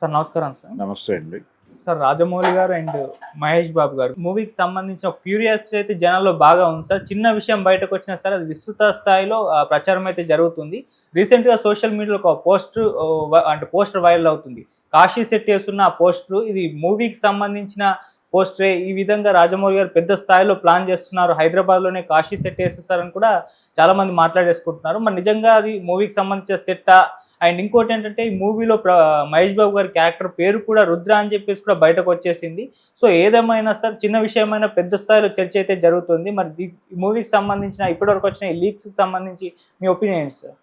Sir నమస్కారం sir. నమస్తే అండి. సార్ రాజమౌళి గారు అండ్ మహేష్ బాబు గారు మూవీకి సంబంధించిన ఒక క్యూరియాసిటీ అయితే జనాల్లో బాగా ఉంది సార్. చిన్న విషయం బయటకు వచ్చినా సరే అది విస్తృత స్థాయిలో ప్రచారం అయితే జరుగుతుంది. రీసెంట్‌గా సోషల్ మీడియాలో ఒక పోస్టర్ వైరల్ అవుతుంది. కాశీ శెట్టి వేస్తున్న ఆ పోస్టర్ ఇది మూవీకి సంబంధించిన పోస్టరే. ఈ విధంగా రాజమౌళి గారు పెద్ద స్థాయిలో ప్లాన్ చేస్తున్నారు. హైదరాబాద్‌లోనే కాశీ సెట్ వేసేసారని కూడా చాలామంది మాట్లాడేసుకుంటున్నారు. మరి నిజంగా అది మూవీకి సంబంధించిన సెట్టా? అండ్ ఇంకోటి ఏంటంటే ఈ మూవీలో మహేష్ బాబు గారి క్యారెక్టర్ పేరు కూడా రుద్ర అని చెప్పేసి కూడా బయటకు వచ్చేసింది. సో ఏదేమైనా సార్ చిన్న విషయమైనా పెద్ద స్థాయిలో చర్చ అయితే జరుగుతుంది. మరి ఈ మూవీకి సంబంధించిన ఇప్పటివరకు వచ్చిన ఈ లీక్స్కి సంబంధించి మీ ఒపీనియన్ ఏంటి సార్?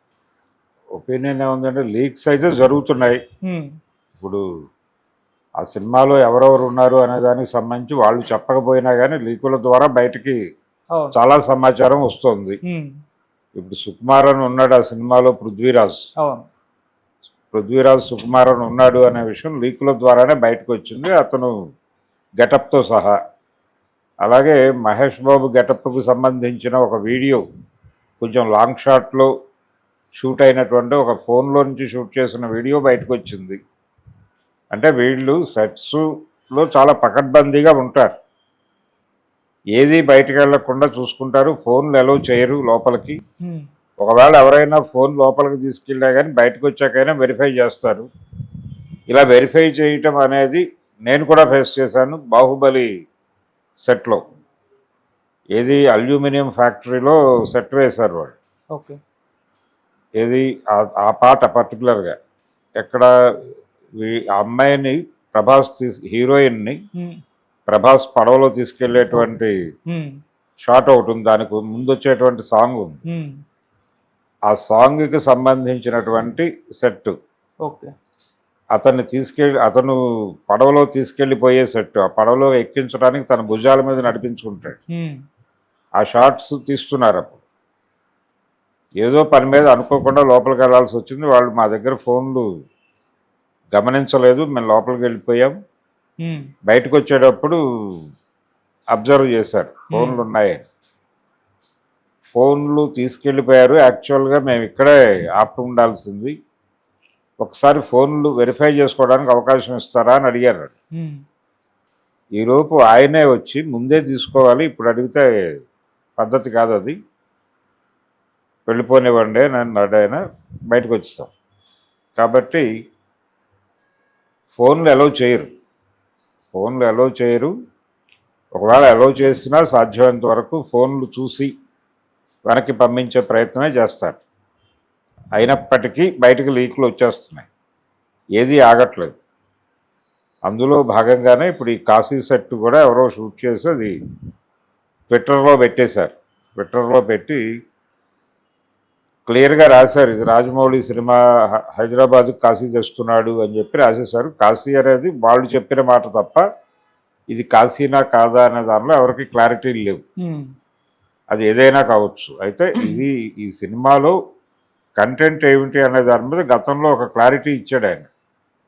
ఒపీనియన్ ఏముందంటే లీక్స్ అయితే జరుగుతున్నాయి. ఇప్పుడు ఆ సినిమాలో ఎవరెవరు ఉన్నారు అనే దానికి సంబంధించి వాళ్ళు చెప్పకపోయినా కానీ లీకుల ద్వారా బయటికి చాలా సమాచారం వస్తుంది. ఇప్పుడు సుకుమారన్ ఉన్నాడు ఆ సినిమాలో, పృథ్వీరాజ్ సుకుమారన్ ఉన్నాడు అనే విషయం లీకుల ద్వారానే బయటకు వచ్చింది, అతను గెటప్తో సహా. అలాగే మహేష్ బాబు గెటప్కు సంబంధించిన ఒక వీడియో కొంచెం లాంగ్ షాట్లో షూట్ అయినటువంటి ఒక ఫోన్లో నుంచి షూట్ చేసిన వీడియో బయటకు వచ్చింది. అంటే వీళ్ళు సెట్స్లో చాలా పకడ్బందీగా ఉంటారు, ఏది బయటకు వెళ్లకుండా చూసుకుంటారు, ఫోన్లు అలౌ చేయరు లోపలికి. ఒకవేళ ఎవరైనా ఫోన్ లోపలికి తీసుకెళ్ళినా కానీ బయటకు వచ్చాకైనా వెరిఫై చేస్తారు. ఇలా వెరిఫై చేయటం అనేది నేను కూడా ఫేస్ చేశాను బాహుబలి సెట్లో. ఏది అల్యూమినియం ఫ్యాక్టరీలో సెట్ వేశారు వాళ్ళు. ఓకే. ఏది ఆ పాట పర్టికులర్గా ఎక్కడ ఆ అమ్మాయిని హీరోయిన్ని ప్రభాస్ పడవలో తీసుకెళ్లేటువంటి షాట్ ఒకటి ఉంది, దానికి ముందు వచ్చేటువంటి సాంగ్ ఉంది. ఆ సాంగ్కి సంబంధించినటువంటి సెట్. ఓకే. అతను పడవలో తీసుకెళ్ళిపోయే సెట్. ఆ పడవలో ఎక్కించడానికి తన భుజాల మీద నడిపించుకుంటాడు. ఆ షార్ట్స్ తీస్తున్నారు. అప్పుడు ఏదో పని మీద అనుకోకుండా లోపలికి వెళ్ళాల్సి వచ్చింది. వాళ్ళు మా దగ్గర ఫోన్లు గమనించలేదు, మేము లోపలికి వెళ్ళిపోయాం. బయటకు వచ్చేటప్పుడు అబ్జర్వ్ చేశారు ఫోన్లు ఉన్నాయని. ఫోన్లు తీసుకెళ్ళిపోయారు. యాక్చువల్గా మేము ఇక్కడే ఆపు ఉండాల్సింది, ఒకసారి ఫోన్లు వెరిఫై చేసుకోవడానికి అవకాశం ఇస్తారా అని అడిగారు. ఈలోపు ఆయనే వచ్చి ముందే తీసుకోవాలి, ఇప్పుడు అడిగితే పద్ధతి కాదు, అది వెళ్ళిపోనివ్వండి నన్ను అడైనా బయటకు వచ్చేస్తాం. కాబట్టి ఫోన్లు అలౌ చేయరు. ఒకవేళ అలౌ చేసినా సాధ్యమైనంత వరకు ఫోన్లు చూసి వెనక్కి పంపించే ప్రయత్నమే చేస్తారు. అయినప్పటికీ బయటకు లీకులు వచ్చేస్తున్నాయి, ఏది ఆగట్లేదు. అందులో భాగంగానే ఇప్పుడు ఈ కాశీ సెట్ కూడా ఎవరో షూట్ చేసి అది ట్విట్టర్లో పెట్టేశారు. ట్విట్టర్లో పెట్టి క్లియర్గా రాశారు, ఇది రాజమౌళి సినిమా, హైదరాబాద్కు కాశీ తెస్తున్నాడు అని చెప్పి రాసేశారు. కాశీ అనేది వాళ్ళు చెప్పిన మాట తప్ప ఇది కాశీనా కాదా అనే దానిలో ఎవరికి క్లారిటీ లేవు. అది ఏదైనా కావచ్చు. అయితే ఈ సినిమాలో కంటెంట్ ఏమిటి అనే దాని మీద గతంలో ఒక క్లారిటీ ఇచ్చాడు ఆయన,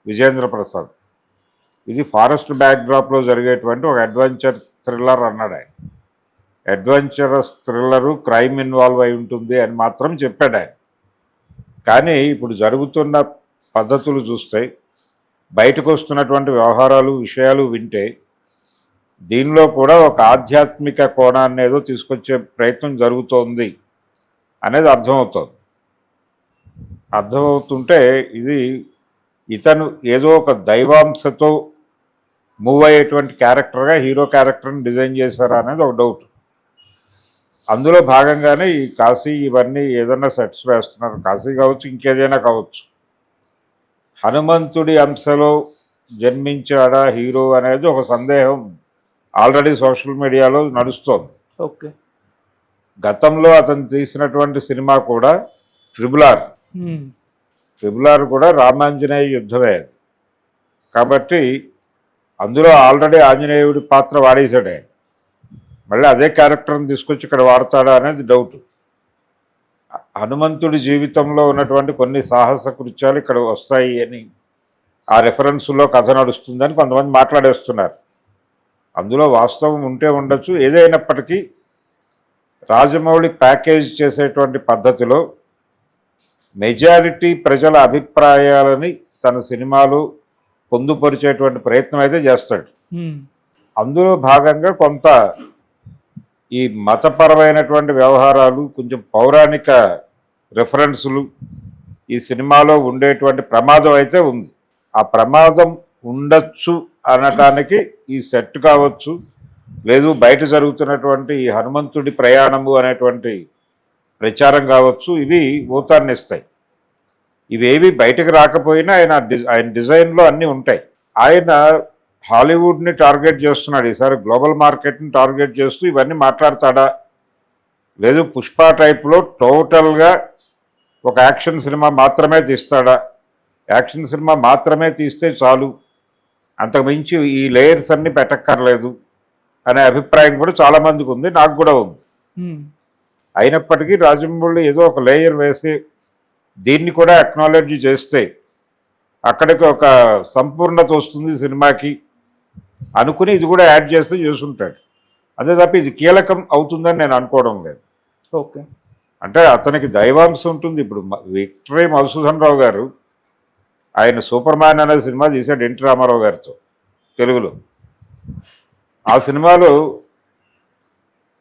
విజేంద్ర ప్రసాద్. ఇది ఫారెస్ట్ బ్యాక్డ్రాప్లో జరిగేటువంటి ఒక అడ్వెంచర్ థ్రిల్లర్ అన్నాడు ఆయన. అడ్వెంచరస్ థ్రిల్లరు, క్రైమ్ ఇన్వాల్వ్ అయి ఉంటుంది అని మాత్రం చెప్పాడు ఆయన. కానీ ఇప్పుడు జరుగుతున్న పద్ధతులు చూస్తే, బయటకు వస్తున్నటువంటి వ్యవహారాలు, విషయాలు వింటే దీనిలో కూడా ఒక ఆధ్యాత్మిక కోణాన్ని ఏదో తీసుకొచ్చే ప్రయత్నం జరుగుతోంది అనేది అర్థమవుతుంటే ఇది ఇతను ఏదో ఒక దైవాంశతో మూవ్ అయ్యేటువంటి క్యారెక్టర్గా హీరో క్యారెక్టర్ని డిజైన్ చేశారా అనేది ఒక డౌట్. అందులో భాగంగానే ఈ కాశీ ఇవన్నీ ఏదన్నా సెట్స్ వేస్తున్నారు. కాశీ కావచ్చు, ఇంకేదైనా కావచ్చు. హనుమంతుడి అంశలో జన్మించాడా హీరో అనేది ఒక సందేహం ఆల్రెడీ సోషల్ మీడియాలో నడుస్తోంది. ఓకే. గతంలో అతను తీసినటువంటి సినిమా కూడా ట్రిపుల్ ఆర్ కూడా రామాంజనేయ యుద్ధమే. కాబట్టి అందులో ఆల్రెడీ ఆంజనేయుడి పాత్ర వాడేశాడు ఆయన. మళ్ళీ అదే క్యారెక్టర్ని తీసుకొచ్చి ఇక్కడ వాడతాడా అనేది డౌట్. హనుమంతుడి జీవితంలో ఉన్నటువంటి కొన్ని సాహస కృత్యాలు ఇక్కడ వస్తాయి అని ఆ రెఫరెన్స్లో కథ నడుస్తుందని కొంతమంది మాట్లాడేస్తున్నారు. అందులో వాస్తవం ఉంటే ఉండొచ్చు. ఏదైనప్పటికీ రాజమౌళి ప్యాకేజ్ చేసేటువంటి పద్ధతిలో మెజారిటీ ప్రజల అభిప్రాయాలని తన సినిమాలు పొందుపరిచేటువంటి ప్రయత్నం అయితే చేస్తాడు. ఉమ్, అందులో భాగంగా కొంత ఈ మతపరమైనటువంటి వ్యవహారాలు, కొంచెం పౌరాణిక రెఫరెన్సులు ఈ సినిమాలో ఉండేటువంటి ప్రమాదం అయితే ఉంది. ఆ ప్రమాదం ఉండొచ్చు అనటానికి ఈ సెట్ కావచ్చు, లేదు బయట జరుగుతున్నటువంటి ఈ హనుమంతుడి ప్రయాణము అనేటువంటి ప్రచారం కావచ్చు, ఇవి ఊతాన్ని ఇస్తాయి. ఇవేవి బయటకు రాకపోయినా ఆయన డిజైన్లో అన్నీ ఉంటాయి. ఆయన హాలీవుడ్ని టార్గెట్ చేస్తున్నాడు ఈసారి, గ్లోబల్ మార్కెట్ని టార్గెట్ చేస్తూ ఇవన్నీ మాట్లాడతాడా, లేదు పుష్ప టైప్లో టోటల్గా ఒక యాక్షన్ సినిమా మాత్రమే తీస్తాడా, యాక్షన్ సినిమా మాత్రమే తీస్తే చాలు, అంతకుమించి ఈ లేయర్స్ అన్ని పెట్టక్కర్లేదు అనే అభిప్రాయం కూడా చాలామందికి ఉంది, నాకు కూడా ఉంది. ఉమ్, అయినప్పటికీ రాజమౌళి ఏదో ఒక లేయర్ వేసి దీన్ని కూడా అక్నాలెడ్జ్ చేస్తే అక్కడికి ఒక సంపూర్ణత వస్తుంది సినిమాకి అనుకుని ఇది కూడా యాడ్ చేస్తే చేసుంటాడు. అదే తప్ప ఇది కీలకం అవుతుందని నేను అనుకోవడం లేదు. ఓకే. అంటే అతనికి దైవాంశం ఉంటుంది. ఇప్పుడు విక్టరీ మధుసూదన్ రావు గారు ఆయన సూపర్ మ్యాన్ అనే సినిమా తీశాడు ఎన్టీ రామారావు గారితో తెలుగులో. ఆ సినిమాలో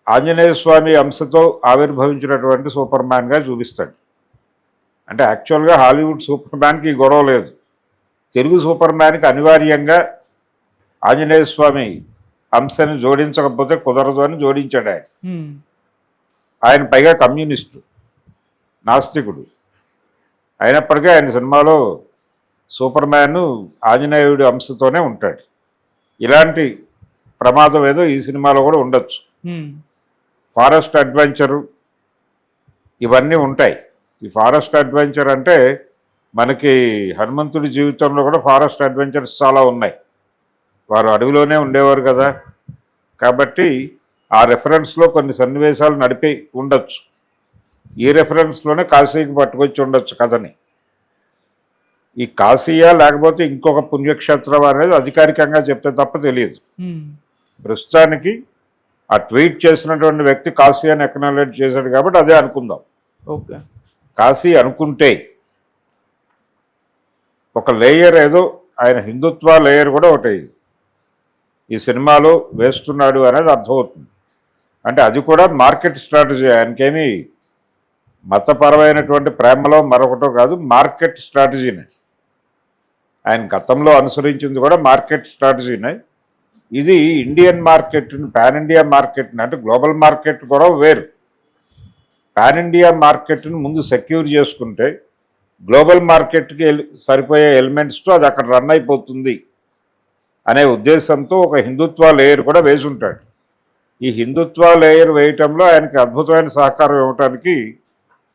ఆంజనేయ స్వామి అంశతో ఆవిర్భవించినటువంటి సూపర్ మ్యాన్గా చూపిస్తాడు. అంటే యాక్చువల్గా హాలీవుడ్ సూపర్ మ్యాన్కి ఈ గొడవ లేదు, తెలుగు సూపర్ మ్యాన్కి అనివార్యంగా ఆంజనేయ స్వామి అంశాన్ని జోడించకపోతే కుదరదు అని జోడించాడు ఆయన. ఉమ్, ఆయన పైగా కమ్యూనిస్టు, నాస్తికుడు. అయినప్పటికీ ఆయన సినిమాలో సూపర్ మ్యాన్ ఆంజనేయుడి అంశతోనే ఉంటాడు. ఇలాంటి ప్రమాదం ఏదో ఈ సినిమాలో కూడా ఉండొచ్చు. ఉమ్, ఫారెస్ట్ అడ్వెంచరు ఇవన్నీ ఉంటాయి. ఈ ఫారెస్ట్ అడ్వెంచర్ అంటే మనకి హనుమంతుడి జీవితంలో కూడా ఫారెస్ట్ అడ్వెంచర్స్ చాలా ఉన్నాయి. వారు అడవిలోనే ఉండేవారు కదా, కాబట్టి ఆ రెఫరెన్స్లో కొన్ని సన్నివేశాలు నడిపి ఉండొచ్చు. ఈ రెఫరెన్స్లోనే కాశీకి పట్టుకొచ్చి ఉండొచ్చు కథని. ఈ కాశీయా లేకపోతే ఇంకొక పుణ్యక్షేత్రం అనేది అధికారికంగా చెప్తే తప్ప తెలియదు. ఉమ్, ప్రస్తుతానికి ఆ ట్వీట్ చేసినటువంటి వ్యక్తి కాశీ అని ఎక్నాలెడ్జ్ చేశాడు కాబట్టి అదే అనుకుందాం. ఓకే. కాశీ అనుకుంటే ఒక లేయర్ ఏదో ఆయన హిందుత్వ లేయర్ కూడా ఒకటి ఈ సినిమాలో వేస్తున్నాడు అనేది అర్థమవుతుంది. అంటే అది కూడా మార్కెట్ స్ట్రాటజీ. ఆయనకేమీ మతపరమైనటువంటి ప్రేమలో మరొకటో కాదు, మార్కెట్ స్ట్రాటజీనే. ఆయన గతంలో అనుసరించింది కూడా మార్కెట్ స్ట్రాటజీనే. ఇది ఇండియన్ మార్కెట్ని, పాన్ ఇండియా మార్కెట్ని, అంటే గ్లోబల్ మార్కెట్ కూడా వేరు. పాన్ ఇండియా మార్కెట్ని ముందు సెక్యూర్ చేసుకుంటే గ్లోబల్ మార్కెట్కి సరిపోయే ఎలిమెంట్స్తో అది అక్కడ రన్ అయిపోతుంది అనే ఉద్దేశంతో ఒక హిందుత్వ లేయర్ కూడా వేసి ఉంటాడు. ఈ హిందుత్వ లేయర్ వేయటంలో ఆయనకి అద్భుతమైన సహకారం ఇవ్వటానికి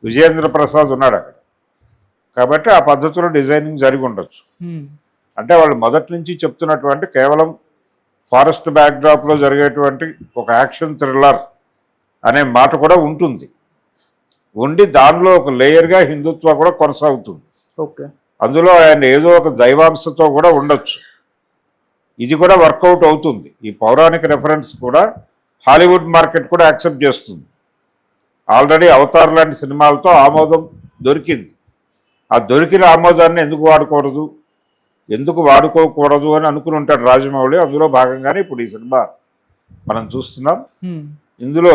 విజయేంద్ర ప్రసాద్ ఉన్నాడు అక్కడ. కాబట్టి ఆ పద్ధతిలో డిజైనింగ్ జరిగి ఉండొచ్చు. ఉమ్, అంటే వాళ్ళు మొదటి నుంచి చెప్తున్నటువంటి కేవలం ఫారెస్ట్ బ్యాక్డ్రాప్లో జరిగేటువంటి ఒక యాక్షన్ థ్రిల్లర్ అనే మాట కూడా ఉంటుంది. ఉండి దానిలో ఒక లేయర్గా హిందుత్వ కూడా కొనసాగుతుంది. ఓకే. అందులో ఆయన ఏదో ఒక దైవాంశతో కూడా ఉండొచ్చు. ఇది కూడా వర్కౌట్ అవుతుంది. ఈ పౌరాణిక రెఫరెన్స్ కూడా హాలీవుడ్ మార్కెట్ కూడా యాక్సెప్ట్ చేస్తుంది. ఆల్రెడీ అవతార్ లాంటి సినిమాలతో ఆమోదం దొరికింది. ఆ దొరికిన ఆమోదాన్ని ఎందుకు వాడుకోకూడదు అని అనుకుని ఉంటాడు రాజమౌళి. అందులో భాగంగానే ఇప్పుడు ఈ సినిమా మనం చూస్తున్నాం. ఉమ్. ఇందులో